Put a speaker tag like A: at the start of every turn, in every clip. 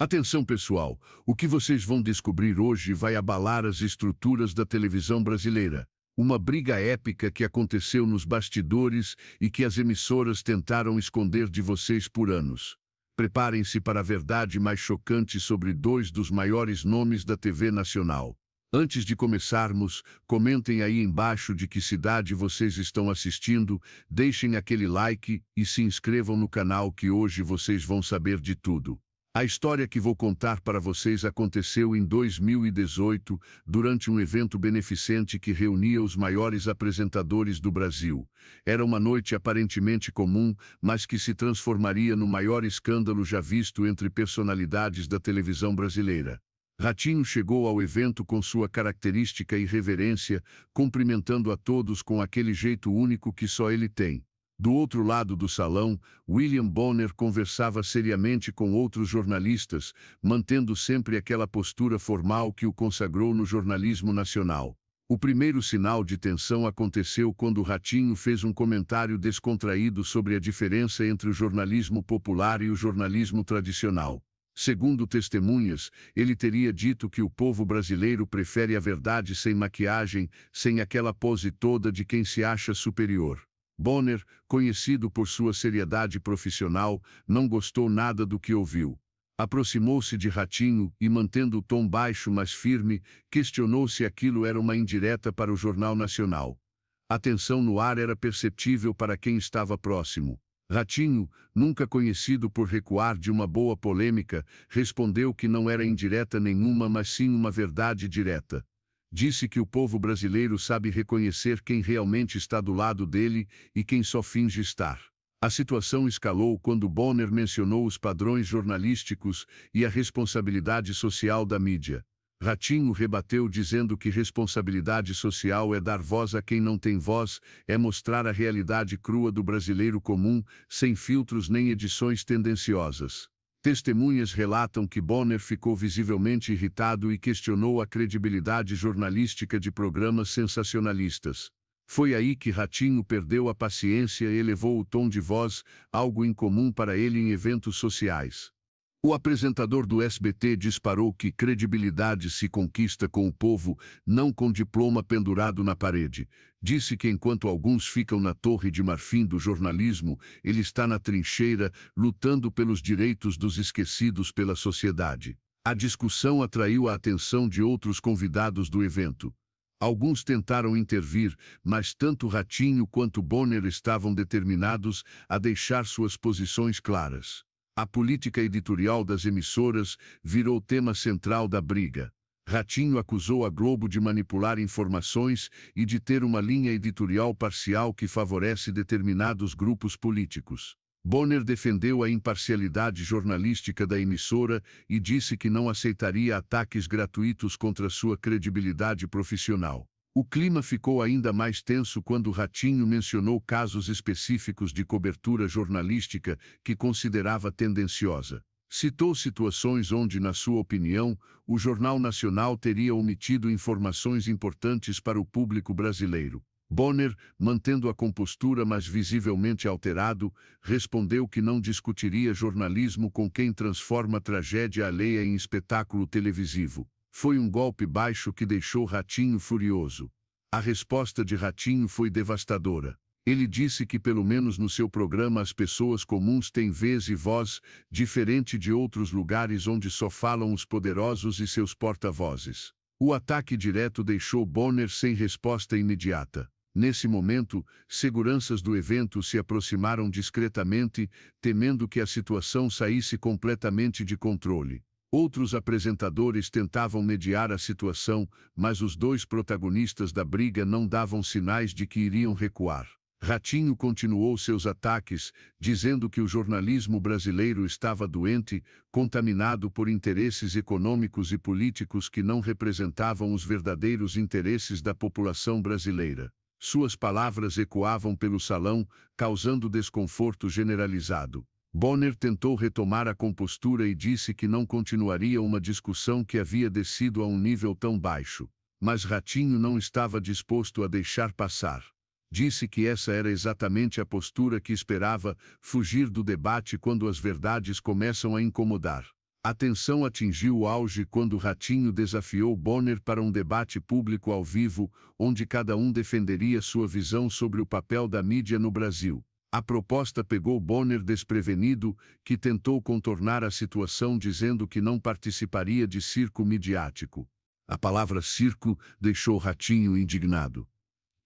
A: Atenção, pessoal, o que vocês vão descobrir hoje vai abalar as estruturas da televisão brasileira. Uma briga épica que aconteceu nos bastidores e que as emissoras tentaram esconder de vocês por anos. Preparem-se para a verdade mais chocante sobre dois dos maiores nomes da TV nacional. Antes de começarmos, comentem aí embaixo de que cidade vocês estão assistindo, deixem aquele like e se inscrevam no canal que hoje vocês vão saber de tudo. A história que vou contar para vocês aconteceu em 2018, durante um evento beneficente que reunia os maiores apresentadores do Brasil. Era uma noite aparentemente comum, mas que se transformaria no maior escândalo já visto entre personalidades da televisão brasileira. Ratinho chegou ao evento com sua característica irreverência, cumprimentando a todos com aquele jeito único que só ele tem. Do outro lado do salão, William Bonner conversava seriamente com outros jornalistas, mantendo sempre aquela postura formal que o consagrou no jornalismo nacional. O primeiro sinal de tensão aconteceu quando Ratinho fez um comentário descontraído sobre a diferença entre o jornalismo popular e o jornalismo tradicional. Segundo testemunhas, ele teria dito que o povo brasileiro prefere a verdade sem maquiagem, sem aquela pose toda de quem se acha superior. Bonner, conhecido por sua seriedade profissional, não gostou nada do que ouviu. Aproximou-se de Ratinho e, mantendo o tom baixo mas firme, questionou se aquilo era uma indireta para o Jornal Nacional. A tensão no ar era perceptível para quem estava próximo. Ratinho, nunca conhecido por recuar de uma boa polêmica, respondeu que não era indireta nenhuma, mas sim uma verdade direta. Disse que o povo brasileiro sabe reconhecer quem realmente está do lado dele e quem só finge estar. A situação escalou quando Bonner mencionou os padrões jornalísticos e a responsabilidade social da mídia. Ratinho rebateu dizendo que responsabilidade social é dar voz a quem não tem voz, é mostrar a realidade crua do brasileiro comum, sem filtros nem edições tendenciosas. Testemunhas relatam que Bonner ficou visivelmente irritado e questionou a credibilidade jornalística de programas sensacionalistas. Foi aí que Ratinho perdeu a paciência e elevou o tom de voz, algo incomum para ele em eventos sociais. O apresentador do SBT disparou que credibilidade se conquista com o povo, não com diploma pendurado na parede. Disse que enquanto alguns ficam na torre de marfim do jornalismo, ele está na trincheira, lutando pelos direitos dos esquecidos pela sociedade. A discussão atraiu a atenção de outros convidados do evento. Alguns tentaram intervir, mas tanto Ratinho quanto Bonner estavam determinados a deixar suas posições claras. A política editorial das emissoras virou tema central da briga. Ratinho acusou a Globo de manipular informações e de ter uma linha editorial parcial que favorece determinados grupos políticos. Bonner defendeu a imparcialidade jornalística da emissora e disse que não aceitaria ataques gratuitos contra sua credibilidade profissional. O clima ficou ainda mais tenso quando Ratinho mencionou casos específicos de cobertura jornalística que considerava tendenciosa. Citou situações onde, na sua opinião, o Jornal Nacional teria omitido informações importantes para o público brasileiro. Bonner, mantendo a compostura mas visivelmente alterado, respondeu que não discutiria jornalismo com quem transforma tragédia alheia em espetáculo televisivo. Foi um golpe baixo que deixou Ratinho furioso. A resposta de Ratinho foi devastadora. Ele disse que pelo menos no seu programa as pessoas comuns têm vez e voz, diferente de outros lugares onde só falam os poderosos e seus porta-vozes. O ataque direto deixou Bonner sem resposta imediata. Nesse momento, seguranças do evento se aproximaram discretamente, temendo que a situação saísse completamente de controle. Outros apresentadores tentavam mediar a situação, mas os dois protagonistas da briga não davam sinais de que iriam recuar. Ratinho continuou seus ataques, dizendo que o jornalismo brasileiro estava doente, contaminado por interesses econômicos e políticos que não representavam os verdadeiros interesses da população brasileira. Suas palavras ecoavam pelo salão, causando desconforto generalizado. Bonner tentou retomar a compostura e disse que não continuaria uma discussão que havia descido a um nível tão baixo. Mas Ratinho não estava disposto a deixar passar. Disse que essa era exatamente a postura que esperava, fugir do debate quando as verdades começam a incomodar. A tensão atingiu o auge quando Ratinho desafiou Bonner para um debate público ao vivo, onde cada um defenderia sua visão sobre o papel da mídia no Brasil. A proposta pegou Bonner desprevenido, que tentou contornar a situação dizendo que não participaria de circo midiático. A palavra circo deixou Ratinho indignado.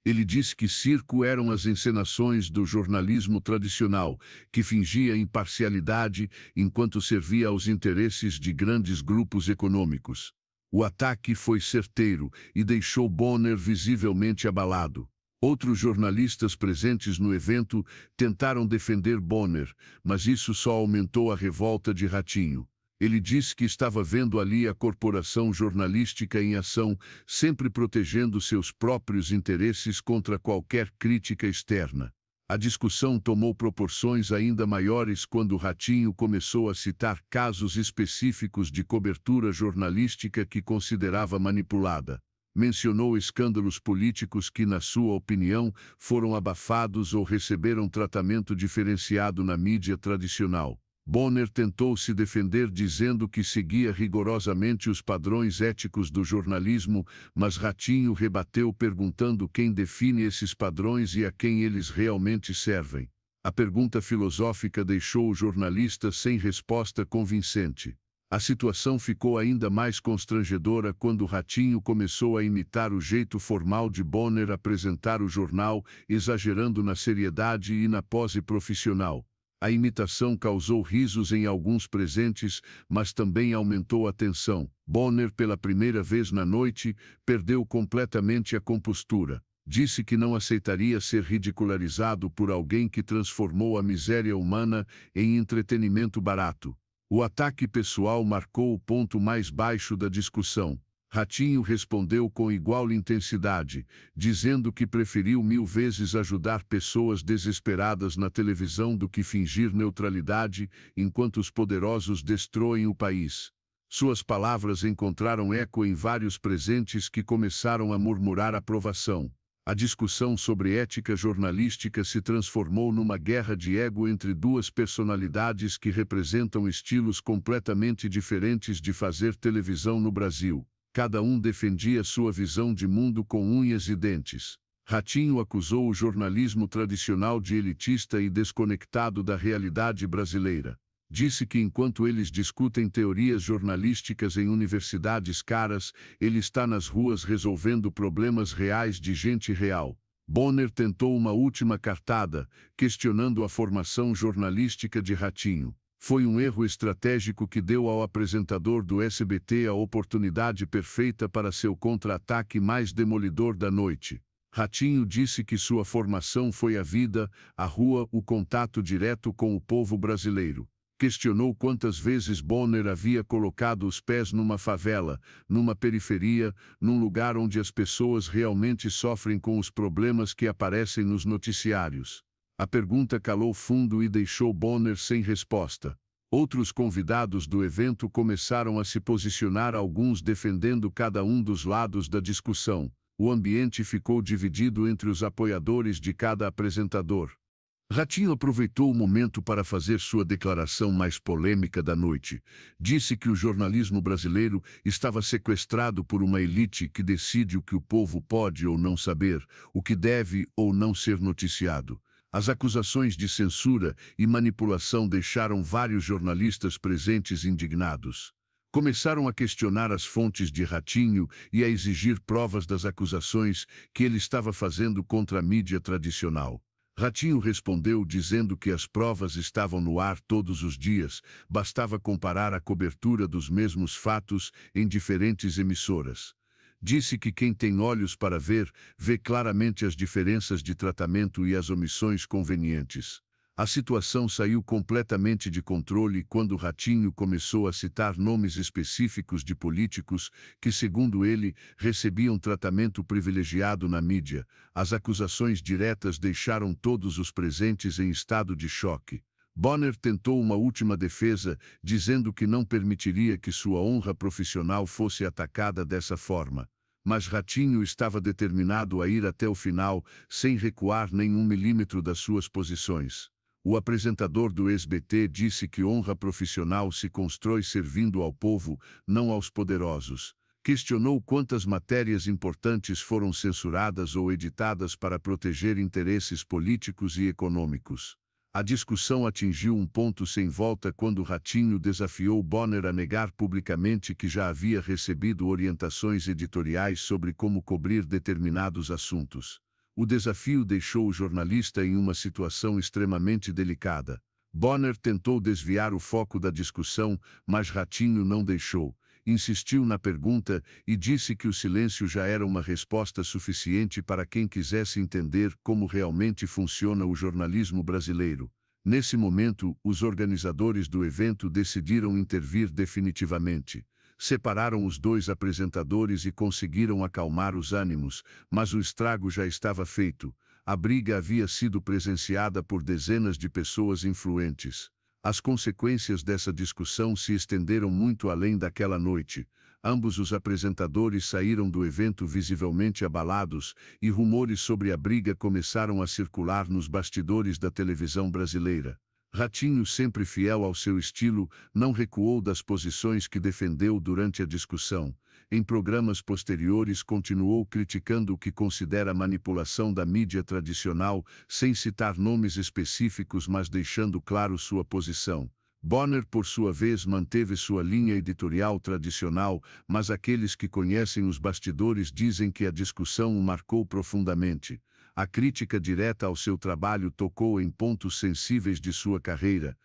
A: Ele disse que circo eram as encenações do jornalismo tradicional, que fingia imparcialidade enquanto servia aos interesses de grandes grupos econômicos. O ataque foi certeiro e deixou Bonner visivelmente abalado. Outros jornalistas presentes no evento tentaram defender Bonner, mas isso só aumentou a revolta de Ratinho. Ele disse que estava vendo ali a corporação jornalística em ação, sempre protegendo seus próprios interesses contra qualquer crítica externa. A discussão tomou proporções ainda maiores quando Ratinho começou a citar casos específicos de cobertura jornalística que considerava manipulada. Mencionou escândalos políticos que, na sua opinião, foram abafados ou receberam tratamento diferenciado na mídia tradicional. Bonner tentou se defender dizendo que seguia rigorosamente os padrões éticos do jornalismo, mas Ratinho rebateu perguntando quem define esses padrões e a quem eles realmente servem. A pergunta filosófica deixou o jornalista sem resposta convincente. A situação ficou ainda mais constrangedora quando Ratinho começou a imitar o jeito formal de Bonner apresentar o jornal, exagerando na seriedade e na pose profissional. A imitação causou risos em alguns presentes, mas também aumentou a tensão. Bonner, pela primeira vez na noite, perdeu completamente a compostura. Disse que não aceitaria ser ridicularizado por alguém que transformou a miséria humana em entretenimento barato. O ataque pessoal marcou o ponto mais baixo da discussão. Ratinho respondeu com igual intensidade, dizendo que preferiu 1000 vezes ajudar pessoas desesperadas na televisão do que fingir neutralidade enquanto os poderosos destroem o país. Suas palavras encontraram eco em vários presentes que começaram a murmurar aprovação. A discussão sobre ética jornalística se transformou numa guerra de ego entre duas personalidades que representam estilos completamente diferentes de fazer televisão no Brasil. Cada um defendia sua visão de mundo com unhas e dentes. Ratinho acusou o jornalismo tradicional de elitista e desconectado da realidade brasileira. Disse que enquanto eles discutem teorias jornalísticas em universidades caras, ele está nas ruas resolvendo problemas reais de gente real. Bonner tentou uma última cartada, questionando a formação jornalística de Ratinho. Foi um erro estratégico que deu ao apresentador do SBT a oportunidade perfeita para seu contra-ataque mais demolidor da noite. Ratinho disse que sua formação foi a vida, a rua, o contato direto com o povo brasileiro. Questionou quantas vezes Bonner havia colocado os pés numa favela, numa periferia, num lugar onde as pessoas realmente sofrem com os problemas que aparecem nos noticiários. A pergunta calou fundo e deixou Bonner sem resposta. Outros convidados do evento começaram a se posicionar, alguns defendendo cada um dos lados da discussão. O ambiente ficou dividido entre os apoiadores de cada apresentador. Ratinho aproveitou o momento para fazer sua declaração mais polêmica da noite. Disse que o jornalismo brasileiro estava sequestrado por uma elite que decide o que o povo pode ou não saber, o que deve ou não ser noticiado. As acusações de censura e manipulação deixaram vários jornalistas presentes indignados. Começaram a questionar as fontes de Ratinho e a exigir provas das acusações que ele estava fazendo contra a mídia tradicional. Ratinho respondeu dizendo que as provas estavam no ar todos os dias, bastava comparar a cobertura dos mesmos fatos em diferentes emissoras. Disse que quem tem olhos para ver, vê claramente as diferenças de tratamento e as omissões convenientes. A situação saiu completamente de controle quando Ratinho começou a citar nomes específicos de políticos que, segundo ele, recebiam tratamento privilegiado na mídia. As acusações diretas deixaram todos os presentes em estado de choque. Bonner tentou uma última defesa, dizendo que não permitiria que sua honra profissional fosse atacada dessa forma. Mas Ratinho estava determinado a ir até o final, sem recuar nem 1 milímetro das suas posições. O apresentador do SBT disse que honra profissional se constrói servindo ao povo, não aos poderosos. Questionou quantas matérias importantes foram censuradas ou editadas para proteger interesses políticos e econômicos. A discussão atingiu um ponto sem volta quando Ratinho desafiou Bonner a negar publicamente que já havia recebido orientações editoriais sobre como cobrir determinados assuntos. O desafio deixou o jornalista em uma situação extremamente delicada. Bonner tentou desviar o foco da discussão, mas Ratinho não deixou. Insistiu na pergunta e disse que o silêncio já era uma resposta suficiente para quem quisesse entender como realmente funciona o jornalismo brasileiro. Nesse momento, os organizadores do evento decidiram intervir definitivamente. Separaram os dois apresentadores e conseguiram acalmar os ânimos, mas o estrago já estava feito. A briga havia sido presenciada por dezenas de pessoas influentes. As consequências dessa discussão se estenderam muito além daquela noite. Ambos os apresentadores saíram do evento visivelmente abalados e rumores sobre a briga começaram a circular nos bastidores da televisão brasileira. Ratinho, sempre fiel ao seu estilo, não recuou das posições que defendeu durante a discussão. Em programas posteriores, continuou criticando o que considera manipulação da mídia tradicional, sem citar nomes específicos, mas deixando claro sua posição. Bonner, por sua vez, manteve sua linha editorial tradicional, mas aqueles que conhecem os bastidores dizem que a discussão o marcou profundamente. A crítica direta ao seu trabalho tocou em pontos sensíveis de sua carreira.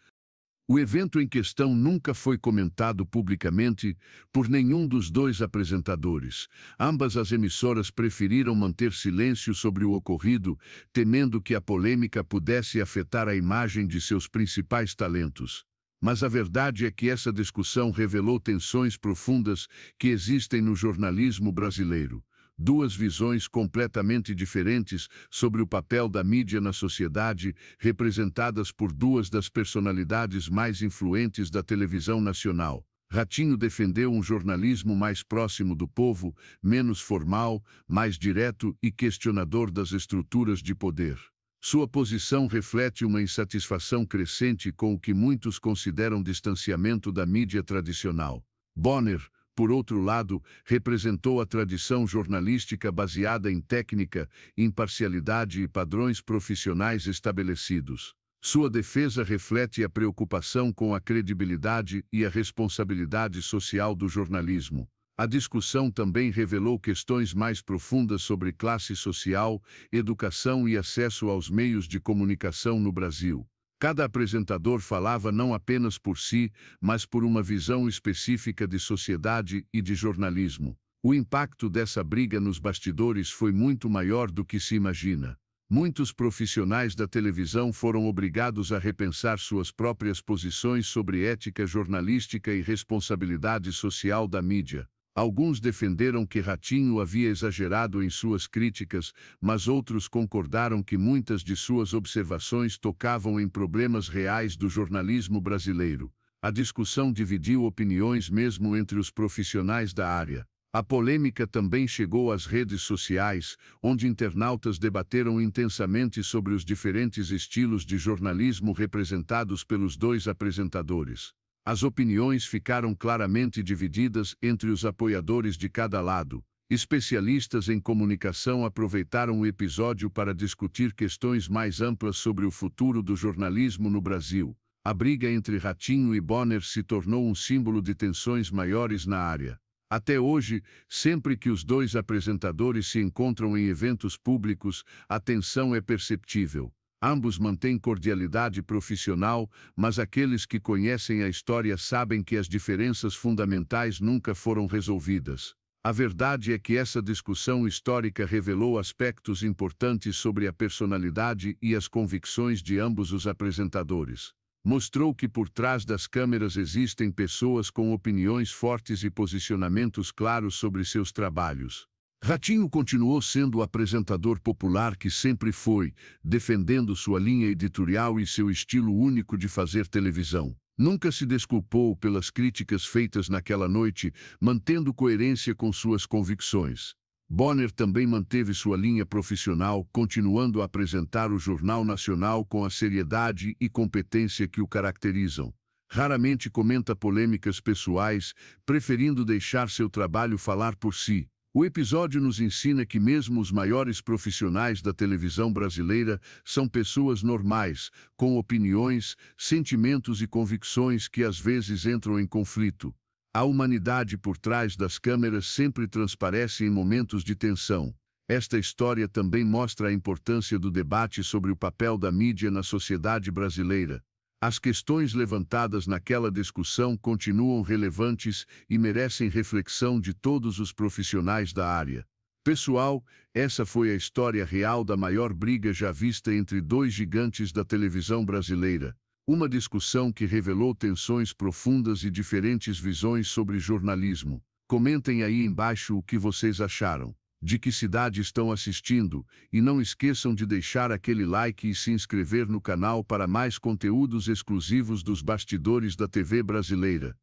A: O evento em questão nunca foi comentado publicamente por nenhum dos dois apresentadores. Ambas as emissoras preferiram manter silêncio sobre o ocorrido, temendo que a polêmica pudesse afetar a imagem de seus principais talentos. Mas a verdade é que essa discussão revelou tensões profundas que existem no jornalismo brasileiro. Duas visões completamente diferentes sobre o papel da mídia na sociedade, representadas por duas das personalidades mais influentes da televisão nacional. Ratinho defendeu um jornalismo mais próximo do povo, menos formal, mais direto e questionador das estruturas de poder. Sua posição reflete uma insatisfação crescente com o que muitos consideram distanciamento da mídia tradicional. Bonner, por outro lado, representou a tradição jornalística baseada em técnica, imparcialidade e padrões profissionais estabelecidos. Sua defesa reflete a preocupação com a credibilidade e a responsabilidade social do jornalismo. A discussão também revelou questões mais profundas sobre classe social, educação e acesso aos meios de comunicação no Brasil. Cada apresentador falava não apenas por si, mas por uma visão específica de sociedade e de jornalismo. O impacto dessa briga nos bastidores foi muito maior do que se imagina. Muitos profissionais da televisão foram obrigados a repensar suas próprias posições sobre ética jornalística e responsabilidade social da mídia. Alguns defenderam que Ratinho havia exagerado em suas críticas, mas outros concordaram que muitas de suas observações tocavam em problemas reais do jornalismo brasileiro. A discussão dividiu opiniões mesmo entre os profissionais da área. A polêmica também chegou às redes sociais, onde internautas debateram intensamente sobre os diferentes estilos de jornalismo representados pelos dois apresentadores. As opiniões ficaram claramente divididas entre os apoiadores de cada lado. Especialistas em comunicação aproveitaram o episódio para discutir questões mais amplas sobre o futuro do jornalismo no Brasil. A briga entre Ratinho e Bonner se tornou um símbolo de tensões maiores na área. Até hoje, sempre que os dois apresentadores se encontram em eventos públicos, a tensão é perceptível. Ambos mantêm cordialidade profissional, mas aqueles que conhecem a história sabem que as diferenças fundamentais nunca foram resolvidas. A verdade é que essa discussão histórica revelou aspectos importantes sobre a personalidade e as convicções de ambos os apresentadores. Mostrou que por trás das câmeras existem pessoas com opiniões fortes e posicionamentos claros sobre seus trabalhos. Ratinho continuou sendo o apresentador popular que sempre foi, defendendo sua linha editorial e seu estilo único de fazer televisão. Nunca se desculpou pelas críticas feitas naquela noite, mantendo coerência com suas convicções. Bonner também manteve sua linha profissional, continuando a apresentar o Jornal Nacional com a seriedade e competência que o caracterizam. Raramente comenta polêmicas pessoais, preferindo deixar seu trabalho falar por si. O episódio nos ensina que mesmo os maiores profissionais da televisão brasileira são pessoas normais, com opiniões, sentimentos e convicções que às vezes entram em conflito. A humanidade por trás das câmeras sempre transparece em momentos de tensão. Esta história também mostra a importância do debate sobre o papel da mídia na sociedade brasileira. As questões levantadas naquela discussão continuam relevantes e merecem reflexão de todos os profissionais da área. Pessoal, essa foi a história real da maior briga já vista entre dois gigantes da televisão brasileira. Uma discussão que revelou tensões profundas e diferentes visões sobre jornalismo. Comentem aí embaixo o que vocês acharam, de que cidade estão assistindo, e não esqueçam de deixar aquele like e se inscrever no canal para mais conteúdos exclusivos dos bastidores da TV brasileira.